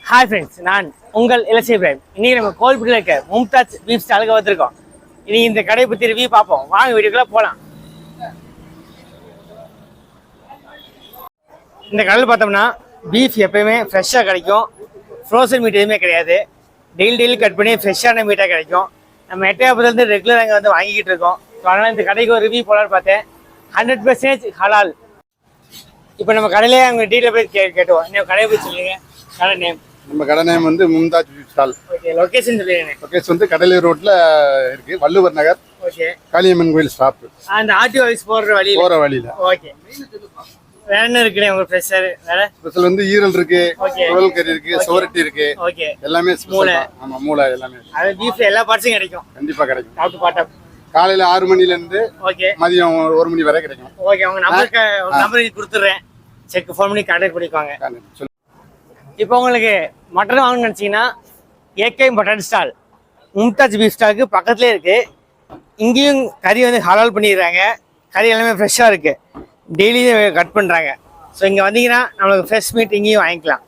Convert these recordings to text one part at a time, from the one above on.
Hi friends, நான் உங்கள் இலசை இப்ராஹிம். இன்னைக்கு நம்ம கோல்பட்டியில் இருக்க மும்தாஜ் பீஃப் ஸ்டாலுக்கு வந்திருக்கோம். இன்னைக்கு இந்த கடையை பற்றி ரிவ்யூ பார்ப்போம். வாங்க வீடியோக்குள்ள போகலாம். இந்த கடையில் பார்த்தோம்னா பீஃப் எப்பயுமே ஃப்ரெஷ்ஷாக கிடைக்கும். ஃப்ரோசன் மீட் எதுவுமே கிடையாது. டெய்லி கட் பண்ணி ஃப்ரெஷ்ஷான மீட்டாக கிடைக்கும். நம்ம எட்டயபுரத்துலேருந்து ரெகுலர் அங்கே வந்து வாங்கிக்கிட்டு இருக்கோம். ஸோ அதனால் இந்த கடைக்கு ஒரு ரிவ்யூ போகலான்னு பார்த்தேன். 100% ஹலால். இப்போ நம்ம கடையிலே அவங்க டீட்டெயில் போய் கேட்டுவோம். நீங்கள் கடையை போய் சொல்லுங்க. கடை நேம் நம்ம கடை நேம் வந்து Mumtaz beef stall. Okay, location சொல்லுங்க. லொகேஷன் வந்து கடலூர் ரோட்ல இருக்கு, வள்ளுவர் நகர். ஓகே, காளியம்மன் கோயில் ஸ்டாப். அந்த ஆர்டிஓ ஆஃபீஸ் போற வழியில. ஓகே, வேற என்ன இருக்குண்ணே உங்க ஃப்ரெஷர்? வேற ஸ்பெஷல் வந்து ஈரல் இருக்கு, குடல் கறி இருக்கு, சோரட்டி இருக்கு. ஓகே, எல்லாமே மூளை. ஆமா, மூளை எல்லாமே. அது பீஃப்ல எல்லா பார்ட்ஸும் கிடைக்கும். கண்டிப்பா கிடைக்கும். Top to bottom. காலையில 6 மணில இருந்து ஓகே மதியம் 1 மணி வரை கிடைக்கும். ஓகே, உங்க நம்பர் கொடுத்துறேன். செக் ஃபோன் பண்ணி கான்டாக்ட் பண்ணிக்கோங்க. இப்போ உங்களுக்கு மட்டன் வாங்கணும்னு நினச்சிங்கன்னா AK mutton stall Mumtaz beef ஸ்டாலுக்கு பக்கத்துலேயே இருக்குது. இங்கேயும் கறி வந்து ஹலால் பண்ணிடுறாங்க. கறி எல்லாமே ஃப்ரெஷ்ஷாக இருக்குது. டெய்லியும் கட் பண்ணுறாங்க. ஸோ இங்கே வந்தீங்கன்னா நம்மளுக்கு ஃப்ரெஷ் மீட் இங்கேயும் வாங்கிக்கலாம்.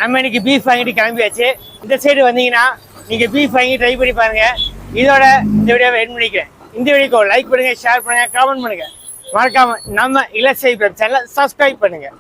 நம்ம இன்னைக்கு பீஃப் வாங்கிட்டு கிளம்பியாச்சு. இந்த சைடு வந்தீங்கன்னா நீங்கள் பீஃப் வாங்கி ட்ரை பண்ணி பாருங்கள். இதோட இந்த வீடியோவை எண்ட் பண்ணிக்கிறேன். இந்த வீடியோக்கு லைக் பண்ணுங்கள், ஷேர் பண்ணுங்கள், கமெண்ட் பண்ணுங்கள். மறக்காமல் நம்ம இலசை சேனலை சப்ஸ்கிரைப் பண்ணுங்கள்.